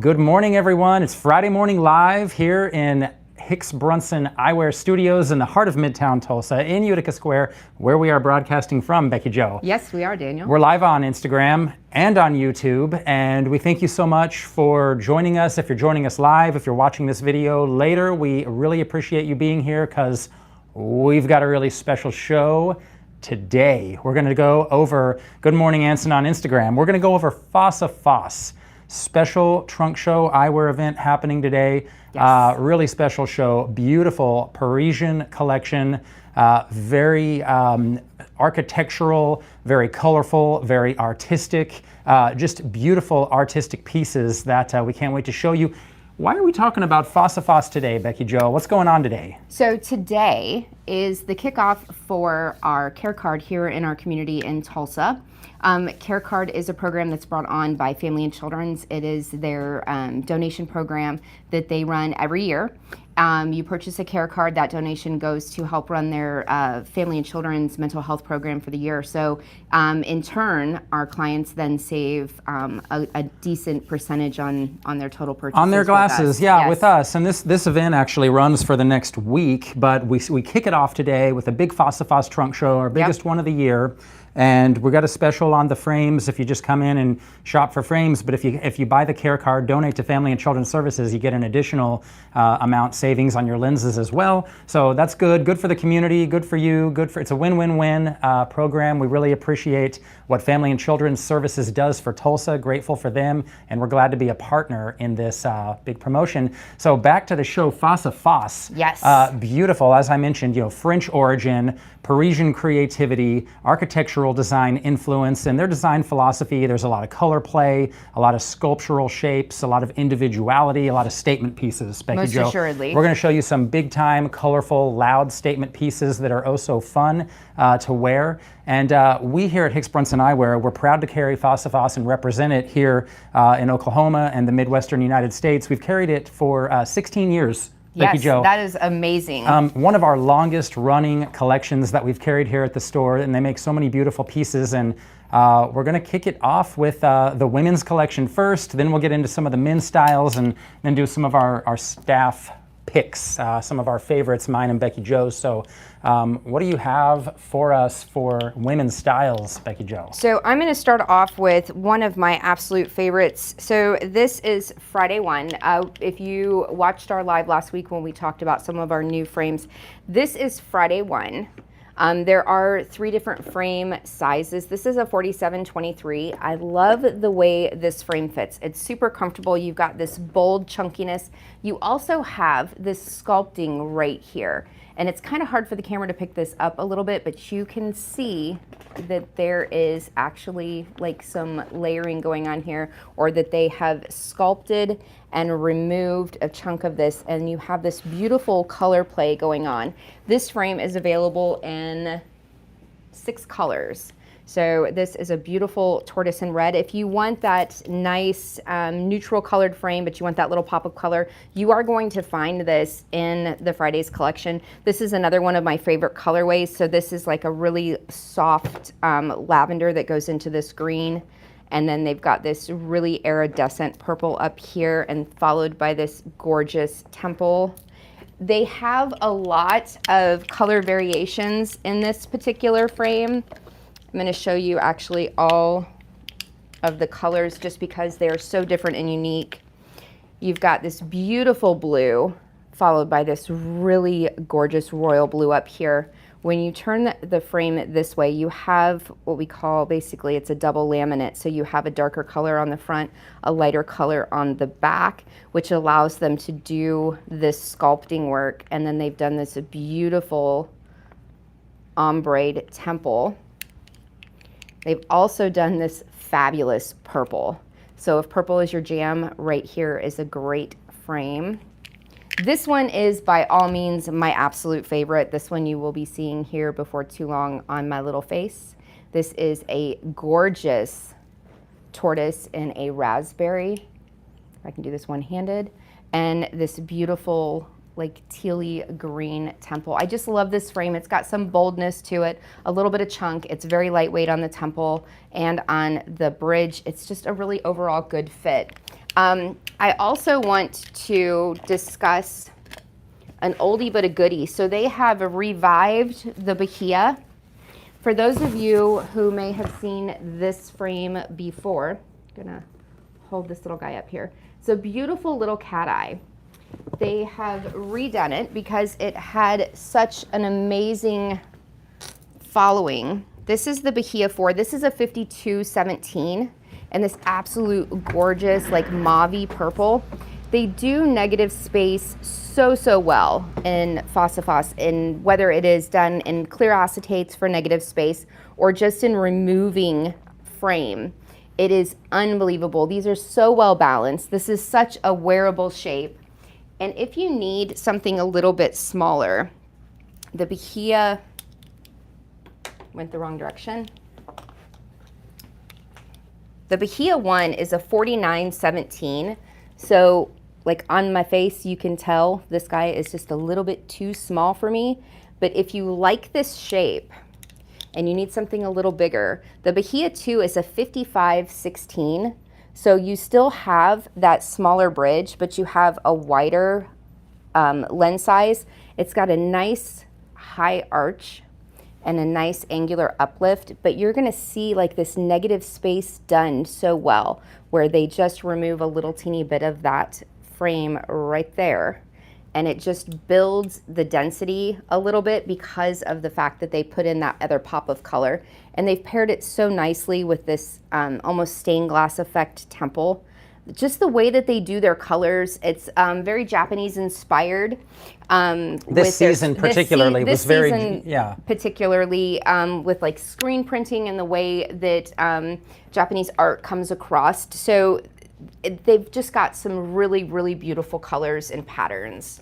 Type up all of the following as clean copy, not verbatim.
Good morning, everyone. It's Friday Morning Live here in Hicks Brunson Eyewear Studios in the heart of Midtown Tulsa in Utica Square, where we are broadcasting from, Becky Jo. Yes, we are, Daniel. We're live on Instagram and on YouTube, and we thank you so much for joining us. If you're joining us live, if you're watching this video later, we really appreciate you being here because we've got a really special show today. We're going to go over Good Morning Anson on Instagram. We're going to go over Fossa Foss. Special trunk show eyewear event happening today. Yes. Really special show. Beautiful Parisian collection. Very architectural, very colorful, very artistic. Just beautiful artistic pieces that we can't wait to show you. Why are we talking about Fossa Foss today, Becky Jo? What's going on today? So today is the kickoff for our Care Card here in our community in Tulsa. Care Card is a program that's brought on by Family and Children's. It is their donation program that they run every year. You purchase a Care Card, that donation goes to help run their Family and Children's mental health program for the year. So in turn, our clients then save a decent percentage on their total purchases. On their glasses, yeah, yes. With us. And this event actually runs for the next week, but we kick it off today with a big Fossa Foss trunk show, our biggest one of the year. And we got a special on the frames if you just come in and shop for frames. But if you buy the Care Card, donate to Family and Children's Services, you get an additional amount savings on your lenses as well. So that's good. Good for the community. Good for you. It's a win-win-win program. We really appreciate what Family and Children's Services does for Tulsa. Grateful for them, and we're glad to be a partner in this big promotion. So back to the show, Fossa Foss. Yes. Beautiful, as I mentioned. French origin, Parisian creativity, architectural design influence, and their design philosophy. There's a lot of color play, a lot of sculptural shapes, a lot of individuality, a lot of statement pieces. Becky Most Jo, assuredly. we're going to show you some big-time, colorful, loud statement pieces that are oh so fun to wear. And we here at Hicks Brunson Eyewear, we're proud to carry Fossa Foss and represent it here in Oklahoma and the Midwestern United States. We've carried it for 16 years. Becky Yes, Jo. that is amazing. One of our longest running collections that we've carried here at the store, and they make so many beautiful pieces. And we're going to kick it off with the women's collection first, then we'll get into some of the men's styles and then do some of our staff picks, some of our favorites, mine and Becky Jo's. So what do you have for us for women's styles, Becky Jo? So I'm going to start off with one of my absolute favorites. So this is Friday One. If you watched our live last week when we talked about some of our new frames, this is Friday One. There are 3 different frame sizes. This is a 47-23. I love the way this frame fits. It's super comfortable. You've got this bold chunkiness. You also have this sculpting right here. And it's kind of hard for the camera to pick this up a little bit, but you can see that there is actually like some layering going on here, or that they have sculpted and removed a chunk of this, and you have this beautiful color play going on. This frame is available in 6 colors. So this is a beautiful tortoise and red. If you want that nice neutral colored frame, but you want that little pop of color, you are going to find this in the Fridays collection. This is another one of my favorite colorways. So this is like a really soft lavender that goes into this green. And then they've got this really iridescent purple up here, and followed by this gorgeous temple. They have a lot of color variations in this particular frame. I'm going to show you actually all of the colors just because they are so different and unique. You've got this beautiful blue followed by this really gorgeous royal blue up here. When you turn the frame this way, you have what we call, basically it's a double laminate. So you have a darker color on the front, a lighter color on the back, which allows them to do this sculpting work. And then they've done this beautiful ombre temple. They've also done this fabulous purple. So if purple is your jam, right here is a great frame. This one is by all means my absolute favorite. This one you will be seeing here before too long on my little face. This is a gorgeous tortoise in a raspberry. If I can do this one-handed. And this beautiful like tealy green temple. I just love this frame. It's got some boldness to it, a little bit of chunk. It's very lightweight on the temple and on the bridge. It's just a really overall good fit. I also want to discuss an oldie but a goodie. So they have revived the Bahia. For those of you who may have seen this frame before, I'm gonna hold this little guy up here. It's a beautiful little cat eye. They have redone it because it had such an amazing following. This is the Bahia 4. This is a 5217, and this absolute gorgeous, like mauve-y purple. They do negative space so well in Fossa Foss, in whether it is done in clear acetates for negative space or just in removing frame. It is unbelievable. These are so well balanced. This is such a wearable shape. And if you need something a little bit smaller, the Bahia went the wrong direction. The Bahia 1 is a 4917. So like on my face, you can tell this guy is just a little bit too small for me. But if you like this shape and you need something a little bigger, the Bahia 2 is a 5516. So you still have that smaller bridge, but you have a wider lens size. It's got a nice high arch and a nice angular uplift, but you're gonna see like this negative space done so well, where they just remove a little teeny bit of that frame right there. And it just builds the density a little bit because of the fact that they put in that other pop of color. And they've paired it so nicely with this almost stained glass effect temple. Just the way that they do their colors, it's very Japanese inspired. This season particularly was very, yeah. Particularly with like screen printing and the way that Japanese art comes across. So they've just got some really beautiful colors and patterns.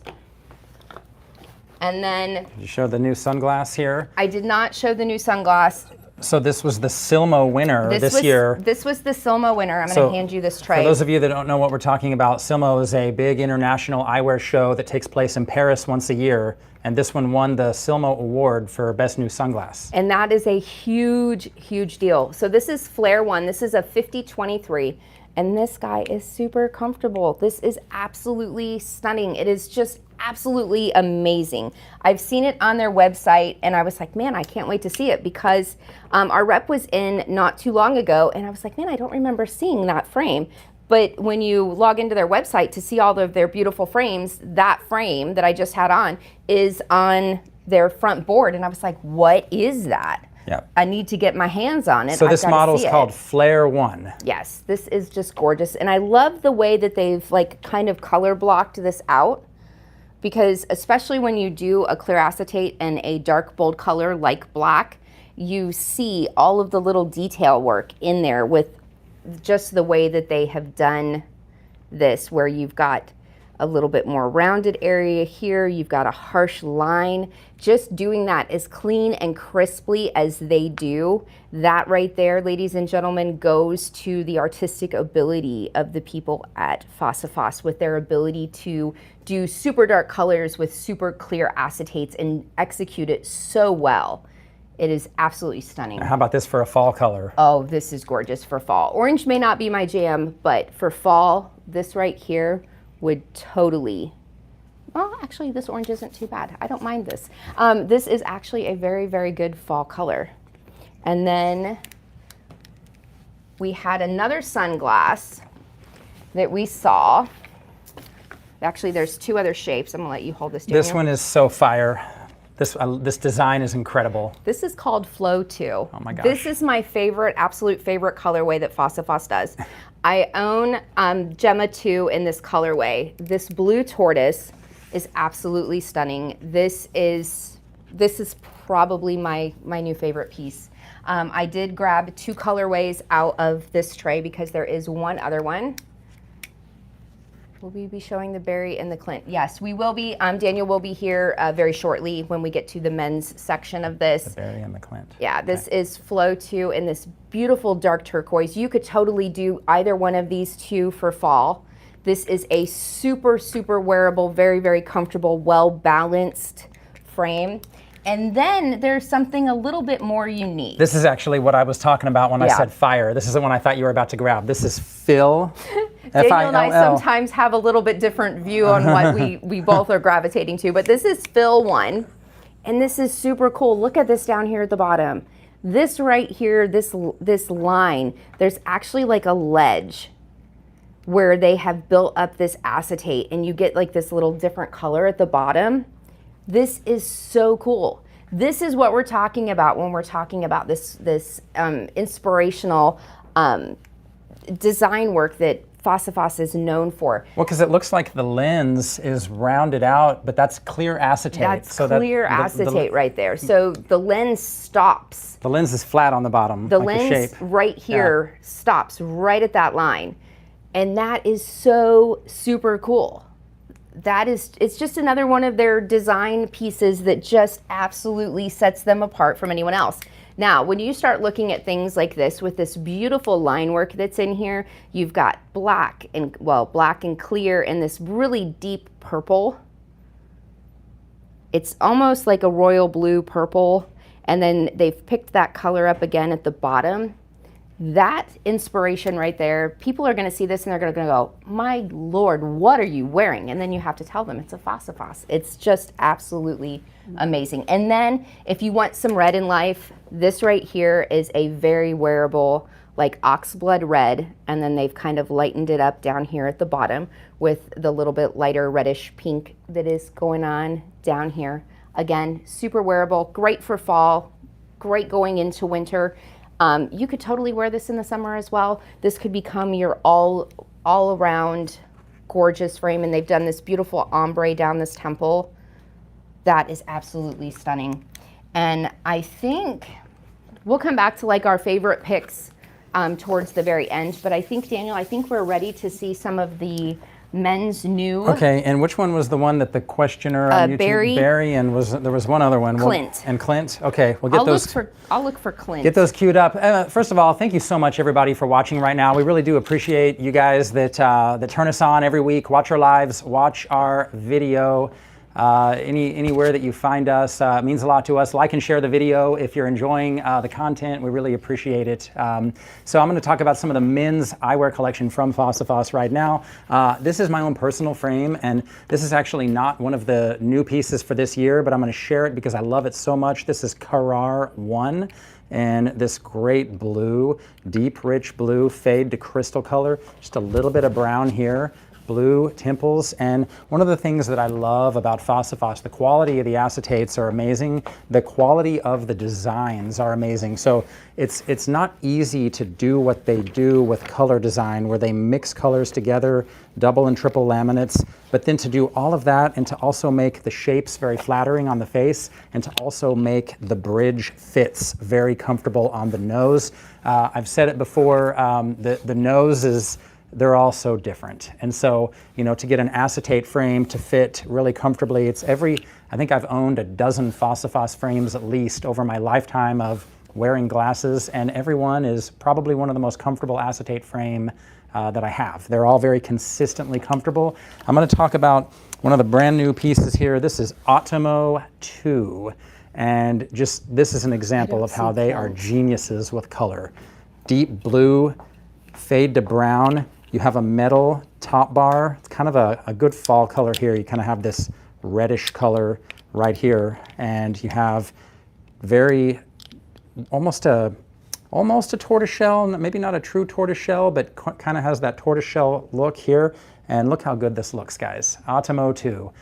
And then Did you show the new sunglass here? I did not show the new sunglass. So this was the Silmo winner this year. This was the Silmo winner. I'm going to hand you this tray. For those of you that don't know what we're talking about, Silmo is a big international eyewear show that takes place in Paris once a year. And this one won the Silmo Award for Best New Sunglass. And that is a huge deal. So this is Flare 1. This is a 5023. And this guy is super comfortable. This is absolutely stunning. It is just absolutely amazing. I've seen it on their website and I was like, man, I can't wait to see it, because our rep was in not too long ago and I was like, man, I don't remember seeing that frame. But when you log into their website to see all of their beautiful frames, that frame that I just had on is on their front board. And I was like, what is that? Yep. I need to get my hands on it. So this model is called Flare 1. Yes, this is just gorgeous. And I love the way that they've like kind of color blocked this out, because especially when you do a clear acetate and a dark bold color like black, you see all of the little detail work in there with just the way that they have done this, where you've got a little bit more rounded area here, you've got a harsh line. Just doing that as clean and crisply as they do, that right there, ladies and gentlemen, goes to the artistic ability of the people at Fossa Foss, with their ability to do super dark colors with super clear acetates and execute it so well. It is absolutely stunning. How about this for a fall color? Oh, this is gorgeous for fall. Orange may not be my jam, but for fall, this right here would totally, well, actually this orange isn't too bad. I don't mind this. This is actually a very good fall color. And then we had another sunglass that we saw. Actually, there's two other shapes. I'm gonna let you hold this, Daniel. This one is so fire. This design is incredible. This is called Flow 2. Oh my gosh. This is my favorite, absolute favorite colorway that Fossa Foss does. I own Gemma 2 in this colorway. This blue tortoise is absolutely stunning. This is probably my new favorite piece. I did grab two colorways out of this tray because there is one other one. Will we be showing the berry and the Clint? Yes, we will be. Daniel will be here very shortly when we get to the men's section of this. The berry and the Clint. Yeah, this is Flow 2 in this beautiful dark turquoise. You could totally do either one of these two for fall. This is a super wearable, very comfortable, well-balanced frame. And then there's something a little bit more unique. This is actually what I was talking about when I said fire. This is the one I thought you were about to grab. This is Fill. Daniel and I sometimes have a little bit different view on what we both are gravitating to, but this is Fill 1, and this is super cool. Look at this down here at the bottom. This right here, this line, there's actually like a ledge where they have built up this acetate, and you get like this little different color at the bottom. This is so cool. This is what we're talking about when we're talking about this inspirational design work that Fossa Foss is known for. Well, because it looks like the lens is rounded out, but that's clear acetate. That's clear acetate right there. So the lens stops. The lens is flat on the bottom. The like lens the shape. right here stops right at that line. And that is so super cool. It's just another one of their design pieces that just absolutely sets them apart from anyone else. Now, when you start looking at things like this with this beautiful line work that's in here, you've got black and clear and this really deep purple. It's almost like a royal blue purple. And then they've picked that color up again at the bottom. That inspiration right there, people are going to see this and they're going to go, my Lord, what are you wearing? And then you have to tell them it's a Fossa Foss. It's just absolutely amazing. And then if you want some red in life, this right here is a very wearable, like oxblood red. And then they've kind of lightened it up down here at the bottom with the little bit lighter reddish pink that is going on down here. Again, super wearable, great for fall, great going into winter. You could totally wear this in the summer as well. This could become your all around gorgeous frame, and they've done this beautiful ombre down this temple. That is absolutely stunning. And I think we'll come back to like our favorite picks towards the very end, but I think, Daniel, we're ready to see some of the men's new. Okay, and which one was the one that the questioner on YouTube? Barry, and there was one other one. Clint. And Clint. Okay, we'll get those. I'll look for Clint. Get those queued up. First of all, thank you so much, everybody, for watching right now. We really do appreciate you guys that turn us on every week, watch our lives, watch our video. Anywhere that you find us, it means a lot to us. Like and share the video if you're enjoying the content. We really appreciate it. So I'm going to talk about some of the men's eyewear collection from Fossa Foss right now. This is my own personal frame, and this is actually not one of the new pieces for this year, but I'm going to share it because I love it so much. This is Carrara 1. And this great blue, deep, rich blue, fade to crystal color. Just a little bit of brown here. Blue temples, and one of the things that I love about Fossa Foss, the quality of the acetates are amazing. The quality of the designs are amazing. So it's not easy to do what they do with color design, where they mix colors together, double and triple laminates, but then to do all of that and to also make the shapes very flattering on the face, and to also make the bridge fits very comfortable on the nose. I've said it before, the nose is, they're all so different. And so, to get an acetate frame to fit really comfortably, I think I've owned a dozen Fossa Foss frames at least over my lifetime of wearing glasses, and every one is probably one of the most comfortable acetate frame that I have. They're all very consistently comfortable. I'm going to talk about one of the brand new pieces here. This is Ottomo 2. And this is an example of how they are geniuses with color. Deep blue, fade to brown. You have a metal top bar. It's kind of a good fall color here. You kind of have this reddish color right here, and you have almost a tortoiseshell, maybe not a true tortoiseshell, but kind of has that tortoiseshell look here. And look how good this looks, guys. Ottomo 2.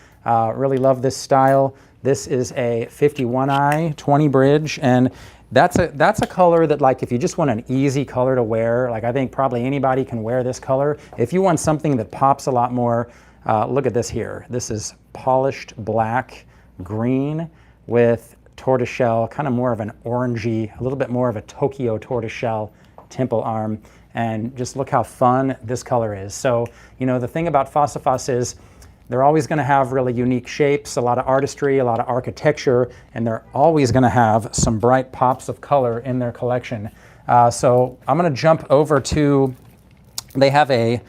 Really love this style. This is a 51i 20 bridge, and that's a color that, like, if you just want an easy color to wear, like, I think probably anybody can wear this color. If you want something that pops a lot more, look at this here. This is polished black green with tortoiseshell, kind of more of an orangey, a little bit more of a Tokyo tortoiseshell temple arm. And just look how fun this color is. So, the thing about Fossa Foss is they're always going to have really unique shapes, a lot of artistry, a lot of architecture, and they're always going to have some bright pops of color in their collection. So I'm going to jump over to, they have a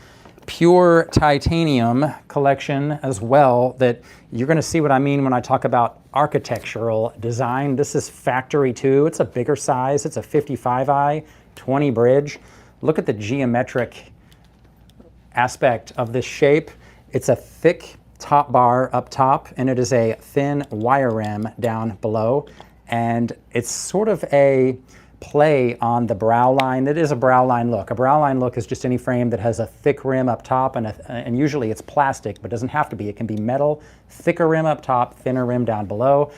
pure titanium collection as well that you're going to see what I mean when I talk about architectural design. This is Factory 2. It's a bigger size. It's a 55i, 20 bridge. Look at the geometric aspect of this shape. It's a thick top bar up top, and it is a thin wire rim down below. And it's sort of a play on the brow line. It is a brow line look. A brow line look is just any frame that has a thick rim up top, and usually it's plastic, but doesn't have to be. It can be metal, thicker rim up top, thinner rim down below.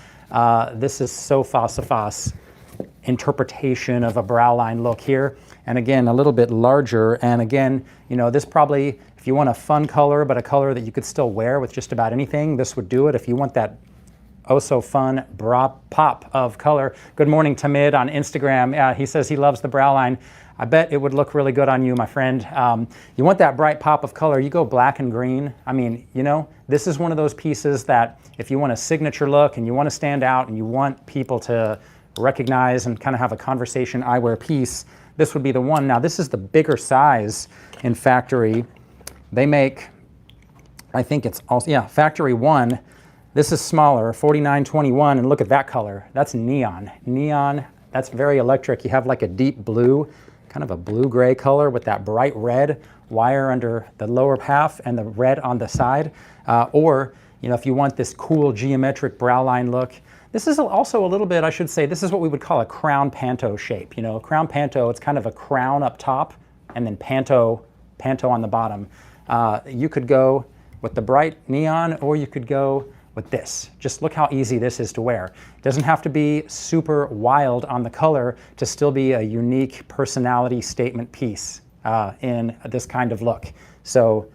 This is so Fossa Foss interpretation of a brow line look here. And again, a little bit larger. And again, you know, this probably, if you want a fun color, but a color that you could still wear with just about anything, this would do it. If you want that oh so fun bra pop of color. Good morning, Tamid on Instagram. He says he loves the brow line. I bet it would look really good on you, my friend. You want that bright pop of color, you go black and green. I mean, you know, this is one of those pieces that if you want a signature look and you want to stand out and you want people to recognize and kind of have a conversation eyewear piece, this would be the one. Now, this is the bigger size in Factory. They make, I think it's also, yeah, Factory 1. This is smaller, 4921, and look at that color. That's neon. Neon, that's very electric. You have like a deep blue, kind of a blue-gray color with that bright red wire under the lower half and the red on the side. Or, you know, if you want this cool geometric brow line look, this is also a little bit, I should say, this is what we would call a crown panto shape. You know, crown panto, it's kind of a crown up top and then panto on the bottom. You could go with the bright neon, or you could go with this. Just look how easy this is to wear. It doesn't have to be super wild on the color to still be a unique personality statement piece in this kind of look. So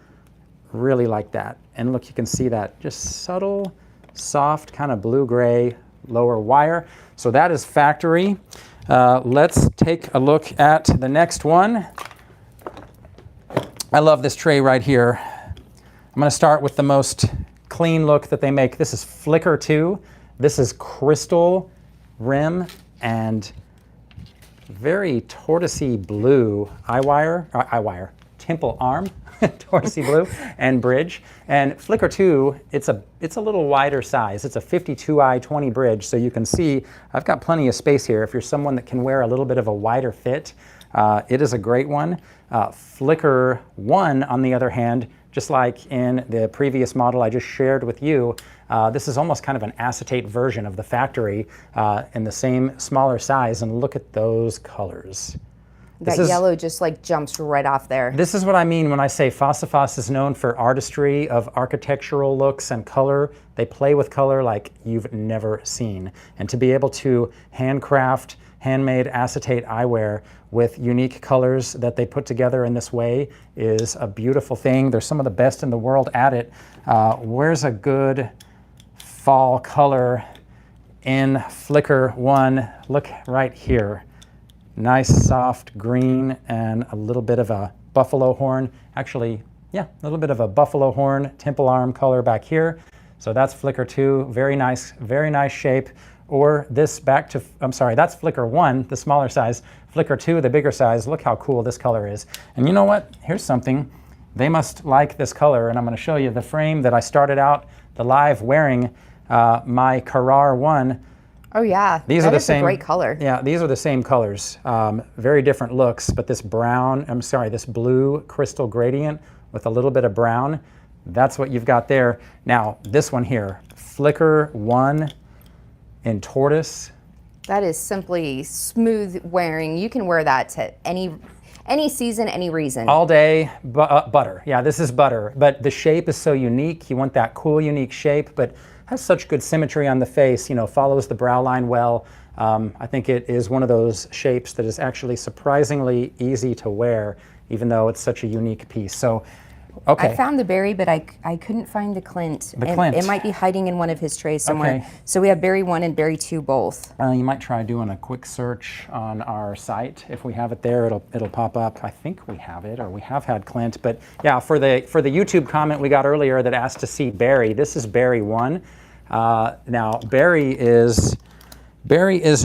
really like that. And look, you can see that just subtle, soft, kind of blue-gray lower wire. So that is Factory. Let's take a look at the next one. I love this tray right here. I'm going to start with the most clean look that they make. This is Flicker 2. This is crystal rim and very tortoisey blue temple arm, tortoisey blue and bridge. And Flicker 2, it's a little wider size. It's a 52i 20 bridge, so you can see I've got plenty of space here. If you're someone that can wear a little bit of a wider fit, it is a great one. Flicker 1, on the other hand, just like in the previous model I just shared with you, this is almost kind of an acetate version of the Factory in the same smaller size, and look at those colors. That yellow just like jumps right off there. This is what I mean when I say Fossa Foss is known for artistry of architectural looks and color. They play with color like you've never seen. And to be able to handcraft, handmade acetate eyewear with unique colors that they put together in this way is a beautiful thing. They're some of the best in the world at it. Where's a good fall color in Flicker 1? Look right here. Nice soft green and a little bit of a buffalo horn. Actually, yeah, a little bit of a buffalo horn temple arm color back here. So that's Flicker 2, very nice shape. Or this back to, I'm sorry, that's Flicker 1, the smaller size. Flicker 2, the bigger size. Look how cool this color is. And you know what? Here's something. They must like this color, and I'm going to show you the frame that I started out the live wearing, my Carrara 1. Oh yeah, these are the same. A great color. Yeah, these are the same colors. Very different looks, but this this blue crystal gradient with a little bit of brown, that's what you've got there. Now, this one here, Flicker 1 in tortoise. That is simply smooth wearing. You can wear that to any season, any reason. All day, butter. Yeah, this is butter, but the shape is so unique. You want that cool, unique shape, but has such good symmetry on the face, you know, follows the brow line well. I think it is one of those shapes that is actually surprisingly easy to wear, even though it's such a unique piece. So, okay. I found the berry, but I couldn't find the Clint. It might be hiding in one of his trays somewhere. Okay. So we have berry 1 and berry 2 both. You might try doing a quick search on our site. If we have it there, it'll pop up. I think we have it, or we have had Clint. But yeah, for the YouTube comment we got earlier that asked to see berry, this is berry 1. Now berry is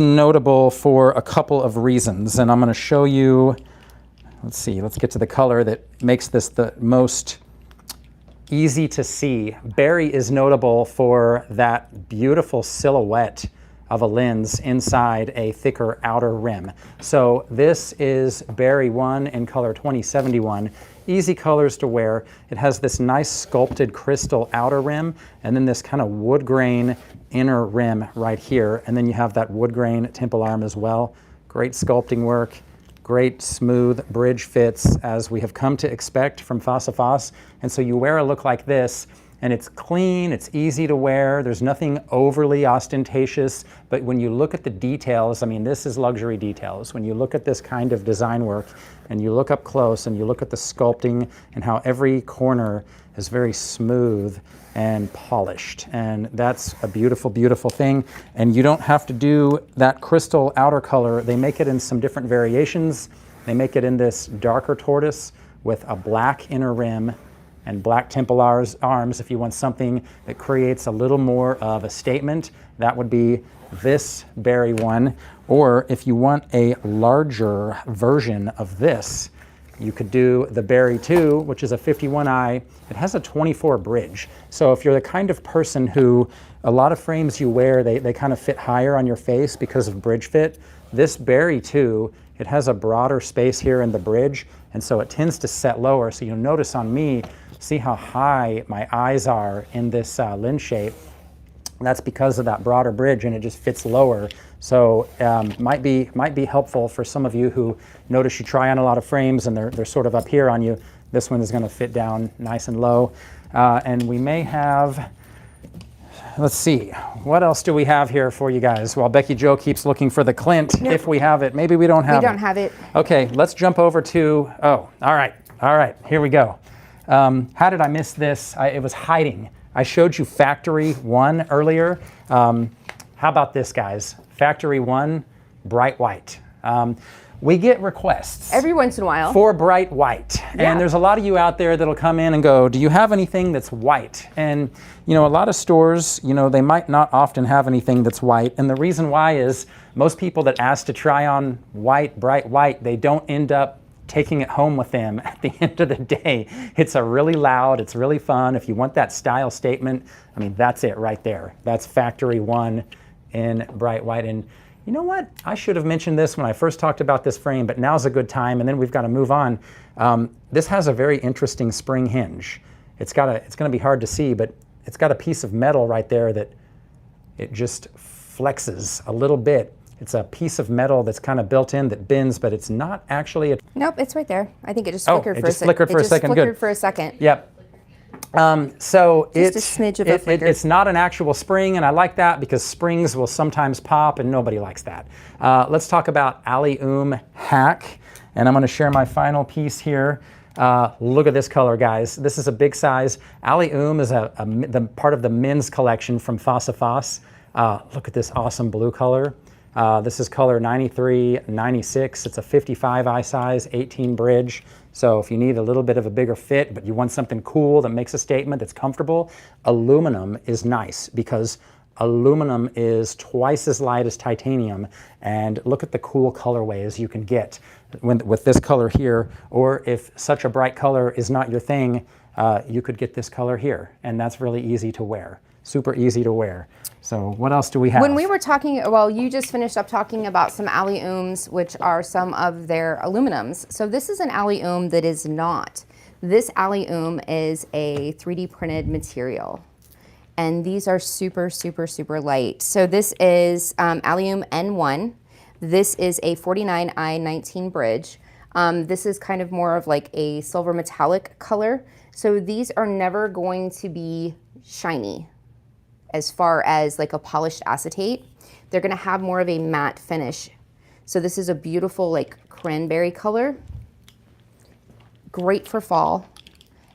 notable for a couple of reasons, and I'm going to show you. let's see, let's get to the color that makes this the most easy to see. Berry is notable for that beautiful silhouette of a lens inside a thicker outer rim. So this is Berry 1 in color 2071. Easy colors to wear. It has this nice sculpted crystal outer rim and then this kind of wood grain inner rim right here. And then you have that wood grain temple arm as well. Great sculpting work, great smooth bridge fits as we have come to expect from Fossa Foss. And so you wear a look like this and it's clean, it's easy to wear, there's nothing overly ostentatious, but when you look at the details, I mean, this is luxury details. When you look at this kind of design work and you look up close and you look at the sculpting and how every corner is very smooth and polished, and that's a beautiful, beautiful thing. And you don't have to do that crystal outer color. They make it in some different variations. They make it in this darker tortoise with a black inner rim and black temple arms. If you want something that creates a little more of a statement, that would be this Berry 1. Or if you want a larger version of this, you could do the Berry 2, which is a 51i. It has a 24 bridge. So if you're the kind of person who, a lot of frames you wear, they kind of fit higher on your face because of bridge fit. This Berry 2, it has a broader space here in the bridge, and so it tends to set lower. So you'll notice on me, see how high my eyes are in this lens shape. That's because of that broader bridge, and it just fits lower. So might be helpful for some of you who notice you try on a lot of frames and they're sort of up here on you. This one is going to fit down nice and low. And we may have, let's see, what else do we have here for you guys? While Becky Jo keeps looking for the Clint, if we have it. Maybe we don't have it. We don't have it. Okay, let's jump over to, oh, all right, here we go. How did I miss this? It was hiding. I showed you Factory 1 earlier. How about this, guys? Factory 1, bright white. We get requests every once in a while for bright white. Yeah. And there's a lot of you out there that'll come in and go, do you have anything that's white? And you know, a lot of stores, you know, they might not often have anything that's white. And the reason why is most people that ask to try on white, bright white, they don't end up taking it home with them at the end of the day. It's a really loud, it's really fun. If you want that style statement, I mean, that's it right there. That's Factory 1 in bright white. And you know what? I should have mentioned this when I first talked about this frame, but now's a good time, and then we've got to move on. This has a very interesting spring hinge. It's going to be hard to see, but it's got a piece of metal right there that it just flexes a little bit. It's a piece of metal that's kind of built in that bends, but it's not actually a... Nope, it's right there. I think it just flickered for a second. It just flickered for a second. Good. Flickered for a second. Yep. So just a smidge of a flicker. It's not an actual spring, and I like that because springs will sometimes pop, and nobody likes that. Let's talk about Ali hack, and I'm going to share my final piece here. Look at this color, guys. This is a big size. Ali is the part of the men's collection from Fossa Foss. Look at this awesome blue color. This is color 93, 96. It's a 55 eye size, 18 bridge. So if you need a little bit of a bigger fit, but you want something cool that makes a statement that's comfortable, aluminum is nice because aluminum is twice as light as titanium. And look at the cool colorways you can get with this color here. Or if such a bright color is not your thing, you could get this color here. And that's really easy to wear. Super easy to wear. So what else do we have? When we were talking, well, you just finished up talking about some Ali-Ooms, which are some of their aluminums. So this is an Ali-Oom that is not. This Ali-Oom is a 3D printed material. And these are super, super, super light. So this is Ali-Oom N1. This is a 49i19 bridge. This is kind of more of like a silver metallic color. So these are never going to be shiny as far as like a polished acetate. They're gonna have more of a matte finish. So this is a beautiful like cranberry color. Great for fall.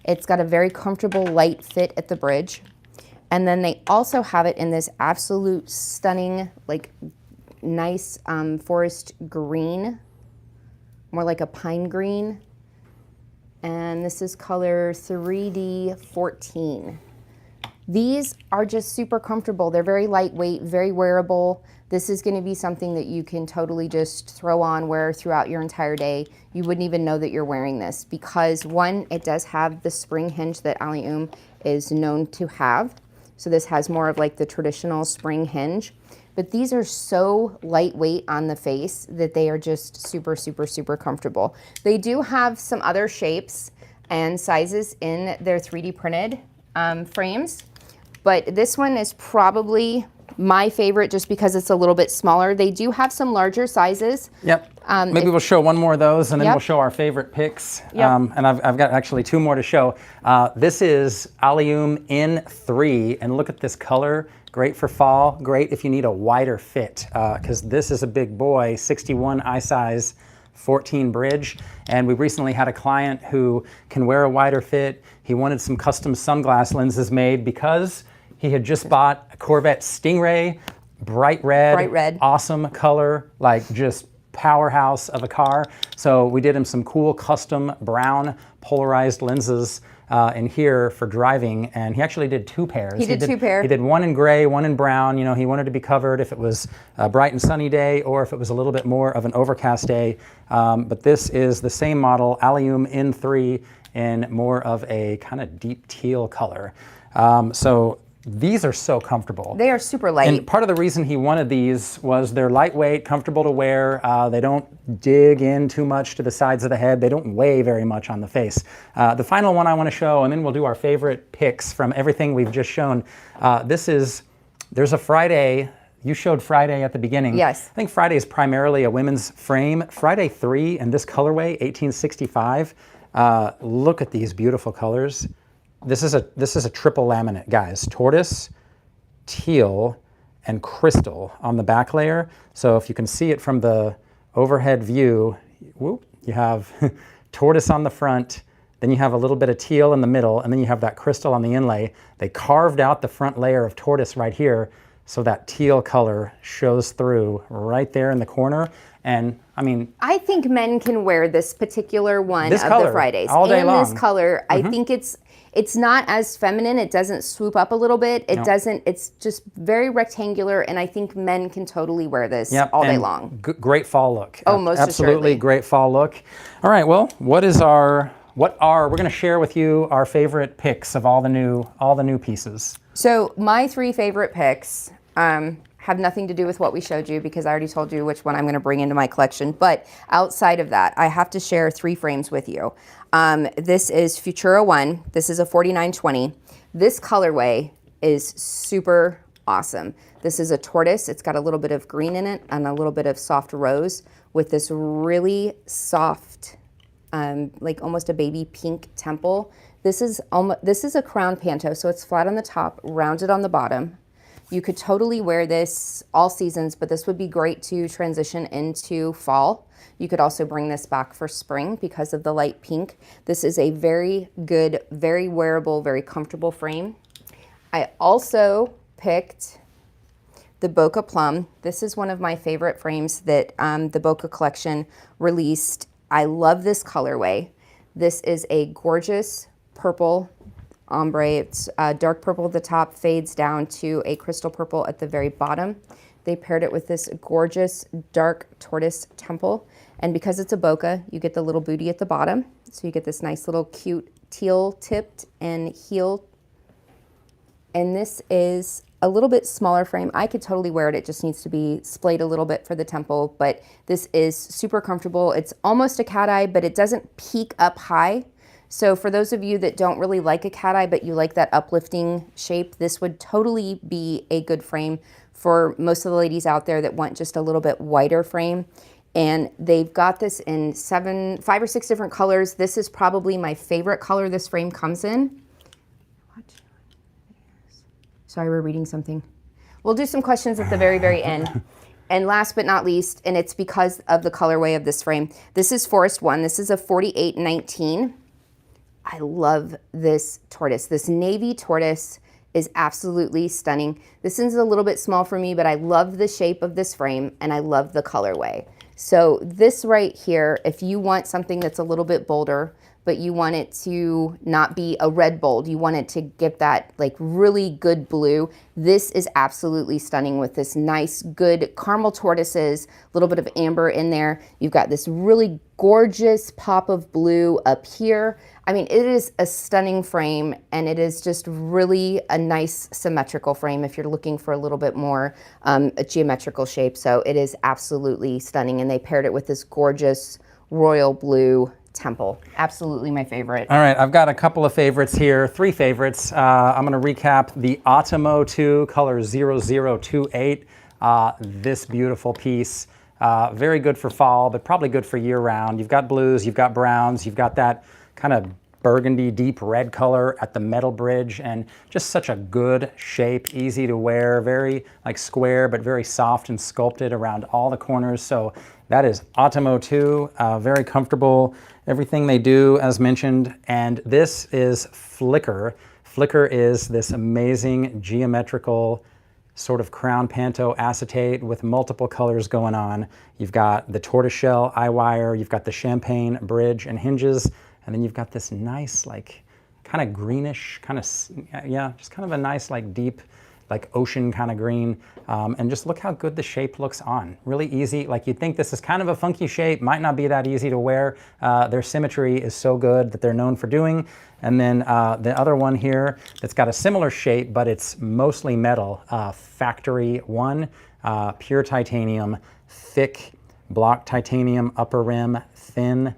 It's got a very comfortable light fit at the bridge. And then they also have it in this absolute stunning, like nice forest green, more like a pine green. And this is color 3D14. These are just super comfortable. They're very lightweight, very wearable. This is gonna be something that you can totally just throw on, wear throughout your entire day. You wouldn't even know that you're wearing this because one, it does have the spring hinge that Allium is known to have. So this has more of like the traditional spring hinge. But these are so lightweight on the face that they are just super, super, super comfortable. They do have some other shapes and sizes in their 3D printed frames, but this one is probably my favorite just because it's a little bit smaller. They do have some larger sizes. Yep. Maybe we'll show one more of those and then Yep. we'll show our favorite picks. Yep. And I've got actually two more to show. This is Allium N3, and look at this color. Great for fall, great if you need a wider fit, because this is a big boy, 61 eye size, 14 bridge. And we recently had a client who can wear a wider fit. He wanted some custom sunglass lenses made because he had just bought a Corvette Stingray, bright red, awesome color, like just powerhouse of a car. So we did him some cool custom brown polarized lenses in here for driving, and he actually did two pairs. He did two pairs. He did one in gray, one in brown. You know, he wanted to be covered if it was a bright and sunny day or if it was a little bit more of an overcast day. But this is the same model, Allium N3, in more of a kind of deep teal color. So these are so comfortable. They are super light. And part of the reason he wanted these was they're lightweight, comfortable to wear. They don't dig in too much to the sides of the head. They don't weigh very much on the face. The final one I want to show, and then we'll do our favorite picks from everything we've just shown. There's a Friday. You showed Friday at the beginning. Yes. I think Friday is primarily a women's frame. Friday 3 in this colorway, 1865. Look at these beautiful colors. This is a triple laminate, guys. Tortoise, teal, and crystal on the back layer. So if you can see it from the overhead view, whoop, you have tortoise on the front, then you have a little bit of teal in the middle, and then you have that crystal on the inlay. They carved out the front layer of tortoise right here, so that teal color shows through right there in the corner. And I mean, I think men can wear this particular one this of color, the Fridays. all day and long. This color, I think it's not as feminine. It doesn't swoop up a little bit. It doesn't, it's just very rectangular, and I think men can totally wear this all day long. Great fall look. Oh, most absolutely assuredly. Great fall look. All right, well, we're going to share with you our favorite picks of all the new pieces. So my three favorite picks have nothing to do with what we showed you because I already told you which one I'm going to bring into my collection. But outside of that, I have to share three frames with you. This is Futura 1. This is a 4920. This colorway is super awesome. This is a tortoise. It's got a little bit of green in it and a little bit of soft rose with this really soft, like almost a baby pink temple. This is a crown panto, so it's flat on the top, rounded on the bottom. You could totally wear this all seasons, but this would be great to transition into fall. You could also bring this back for spring because of the light pink. This is a very good, very wearable, very comfortable frame. I also picked the Bokeh Plum. This is one of my favorite frames that the Bokeh collection released. I love this colorway. This is a gorgeous purple ombre. It's dark purple at the top, fades down to a crystal purple at the very bottom. They paired it with this gorgeous dark tortoise temple. And because it's a bokeh, you get the little booty at the bottom. So you get this nice little cute teal tipped and heel. And this is a little bit smaller frame. I could totally wear it. It just needs to be splayed a little bit for the temple, but this is super comfortable. It's almost a cat eye, but it doesn't peak up high. So for those of you that don't really like a cat eye, but you like that uplifting shape, this would totally be a good frame for most of the ladies out there that want just a little bit wider frame. And they've got this in 5 or 6 different colors. This is probably my favorite color this frame comes in. Sorry, we're reading something. We'll do some questions at the very, very end. And last but not least, and it's because of the colorway of this frame, this is Forest 1. This is a 4819. I love this tortoise. This navy tortoise is absolutely stunning. This is a little bit small for me, but I love the shape of this frame and I love the colorway. So this right here, if you want something that's a little bit bolder, but you want it to not be a red bold. You want it to give that like really good blue. This is absolutely stunning with this nice, good caramel tortoises, a little bit of amber in there. You've got this really gorgeous pop of blue up here. I mean, it is a stunning frame, and it is just really a nice symmetrical frame if you're looking for a little bit more a geometrical shape. So it is absolutely stunning, and they paired it with this gorgeous royal blue temple. Absolutely my favorite. All right, I've got a couple of favorites here, 3 favorites. I'm gonna recap the Atomo 2 color 0028. This beautiful piece. Very good for fall, but probably good for year round. You've got blues, you've got browns, you've got that kind of burgundy deep red color at the metal bridge, and just such a good shape, easy to wear, very like square, but very soft and sculpted around all the corners. So that is Atomo 2, very comfortable, everything they do as mentioned. And this is Flicker. Flicker is this amazing geometrical sort of crown panto acetate with multiple colors going on. You've got the tortoiseshell eye wire, you've got the champagne bridge and hinges, and then you've got this nice like kind of greenish, kind of, yeah, just kind of a nice like deep like ocean kind of green. And just look how good the shape looks on. Really easy, like you'd think this is kind of a funky shape, might not be that easy to wear. Their symmetry is so good that they're known for doing. And then the other one here that's got a similar shape, but it's mostly metal, Factory 1, pure titanium, thick block titanium upper rim, thin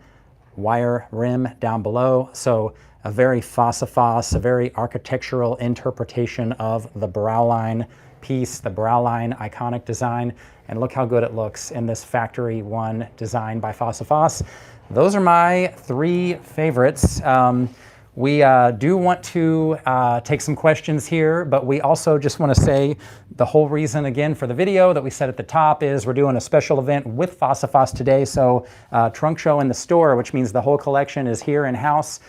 wire rim down below. So a very Fossa Foss, a very architectural interpretation of the Browline piece, the Browline iconic design. And look how good it looks in this Factory 1 design by Fossa Foss. Those are my 3 favorites. We do want to take some questions here, but we also just want to say the whole reason again for the video that we said at the top is we're doing a special event with Fossa Foss today. So trunk show in the store, which means the whole collection is here in-house.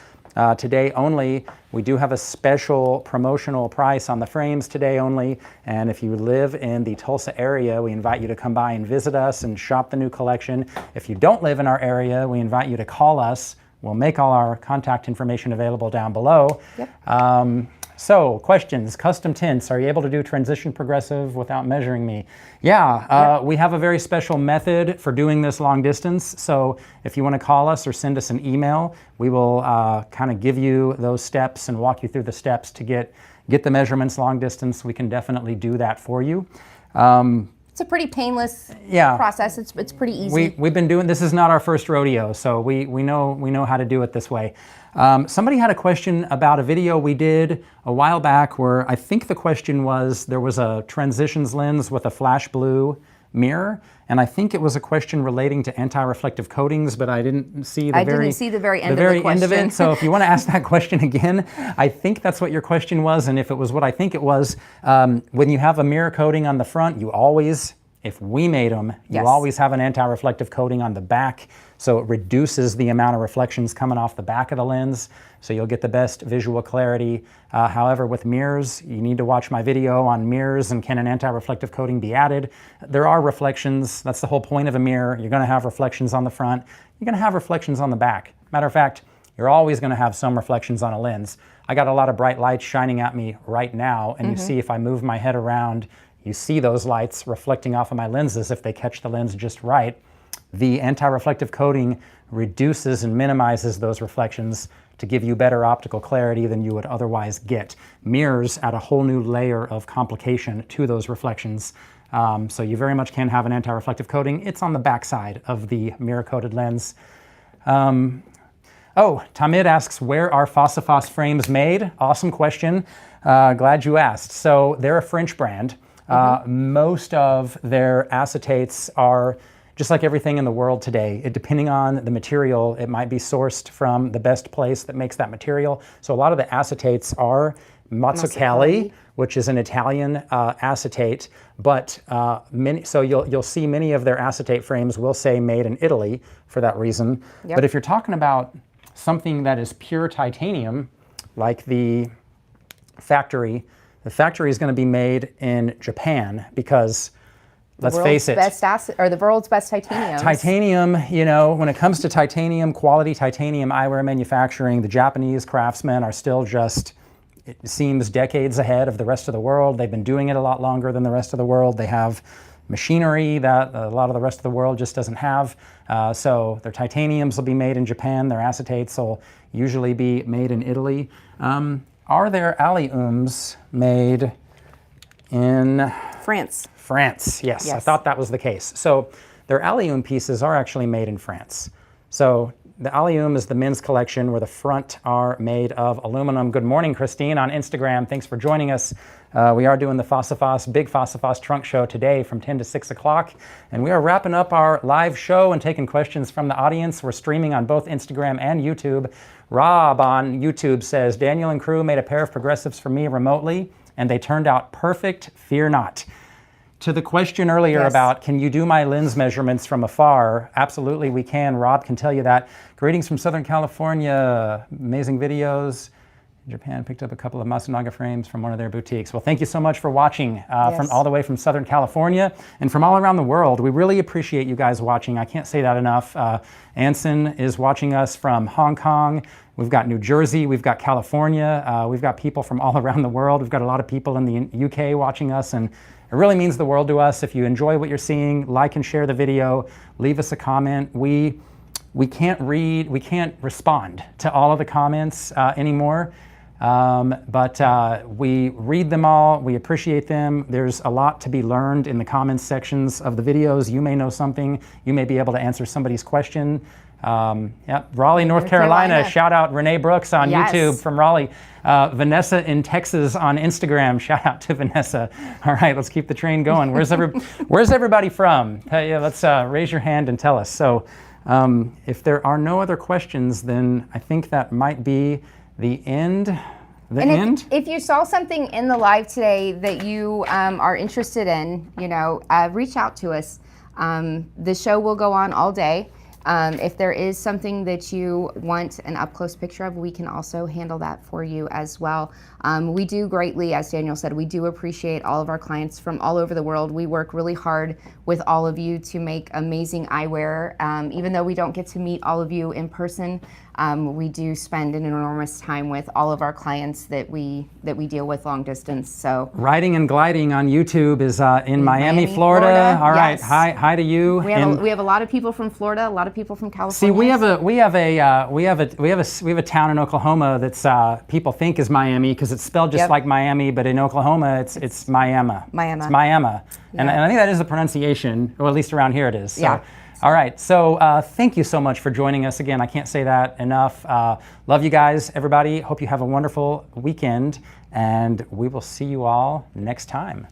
Today only. We do have a special promotional price on the frames today only, and if you live in the Tulsa area, we invite you to come by and visit us and shop the new collection. If you don't live in our area, we invite you to call us. We'll make all our contact information available down below. Yep. So, questions, custom tints, are you able to do transition progressive without measuring me? Yeah, we have a very special method for doing this long distance. So if you want to call us or send us an email, we will kind of give you those steps and walk you through the steps to get the measurements long distance. We can definitely do that for you. It's a pretty painless process. It's pretty easy. We've been doing, this is not our first rodeo, so we know how to do it this way. Somebody had a question about a video we did a while back where I think the question was there was a transitions lens with a flash blue mirror, and I think it was a question relating to anti-reflective coatings, but I didn't see the very end of the question. So if you want to ask that question again, I think that's what your question was, and if it was what I think it was, when you have a mirror coating on the front, you always, if we made them, you always have an anti-reflective coating on the back, so it reduces the amount of reflections coming off the back of the lens, so you'll get the best visual clarity. However, with mirrors, you need to watch my video on mirrors and can an anti-reflective coating be added. There are reflections, that's the whole point of a mirror. You're gonna have reflections on the front, you're gonna have reflections on the back. Matter of fact, you're always gonna have some reflections on a lens. I got a lot of bright lights shining at me right now, and you see if I move my head around, you see those lights reflecting off of my lenses if they catch the lens just right. The anti-reflective coating reduces and minimizes those reflections to give you better optical clarity than you would otherwise get. Mirrors add a whole new layer of complication to those reflections. So you very much can have an anti-reflective coating. It's on the back side of the mirror-coated lens. Oh, Tamid asks, where are Fossa Foss frames made? Awesome question. Glad you asked. So they're a French brand. Most of their acetates are just like everything in the world today. Depending on the material, it might be sourced from the best place that makes that material. So a lot of the acetates are Mazzucchelli, which is an Italian acetate, but so you'll see many of their acetate frames will say made in Italy for that reason. Yep. But if you're talking about something that is pure titanium, like the factory is going to be made in Japan because Let's face it. Best acid, or the world's best titanium. Titanium, you know, when it comes to titanium, quality titanium eyewear manufacturing, the Japanese craftsmen are still just, it seems, decades ahead of the rest of the world. They've been doing it a lot longer than the rest of the world. They have machinery that a lot of the rest of the world just doesn't have. So their titaniums will be made in Japan. Their acetates will usually be made in Italy. Are their alliums made in France? France, yes. I thought that was the case. So their allium pieces are actually made in France. So the allium is the men's collection where the front are made of aluminum. Good morning, Christine, on Instagram. Thanks for joining us. We are doing the Fossa Foss, big Fossa Foss trunk show today from 10 to 6 o'clock. And we are wrapping up our live show and taking questions from the audience. We're streaming on both Instagram and YouTube. Rob on YouTube says, Daniel and crew made a pair of progressives for me remotely, and they turned out perfect, fear not. To the question earlier about, can you do my lens measurements from afar? Absolutely, we can. Rob can tell you that. Greetings from Southern California. Amazing videos. Japan picked up a couple of Masunaga frames from one of their boutiques. Well, thank you so much for watching from all the way from Southern California and from all around the world. We really appreciate you guys watching. I can't say that enough. Anson is watching us from Hong Kong. We've got New Jersey. We've got California. We've got people from all around the world. We've got a lot of people in the UK watching us, and it really means the world to us. If you enjoy what you're seeing, like and share the video, leave us a comment. We can't read, we can't respond to all of the comments anymore, but we read them all, we appreciate them. There's a lot to be learned in the comments sections of the videos. You may know something, you may be able to answer somebody's question. Raleigh, North Carolina. Shout out Renee Brooks on YouTube from Raleigh. Vanessa in Texas on Instagram. Shout out to Vanessa. All right, let's keep the train going. Where's everybody from? Let's raise your hand and tell us. So if there are no other questions, then I think that might be the end. If you saw something in the live today that you are interested in, reach out to us. The show will go on all day. If there is something that you want an up-close picture of, we can also handle that for you as well. We do greatly, as Daniel said, we do appreciate all of our clients from all over the world. We work really hard with all of you to make amazing eyewear. Even though we don't get to meet all of you in person, we do spend an enormous time with all of our clients that we deal with long distance. So Riding and Gliding on YouTube is in Miami, Florida. All right, hi to you. We have a lot of people from Florida, a lot of people from California. See, we have a town in Oklahoma that's people think is Miami because it's spelled just like Miami, but in Oklahoma it's Miami. Miami. It's Miami, and I think that is the pronunciation, or at least around here it is. So. Yeah. All right, so thank you so much for joining us again. I can't say that enough. Love you guys, everybody. Hope you have a wonderful weekend, and we will see you all next time.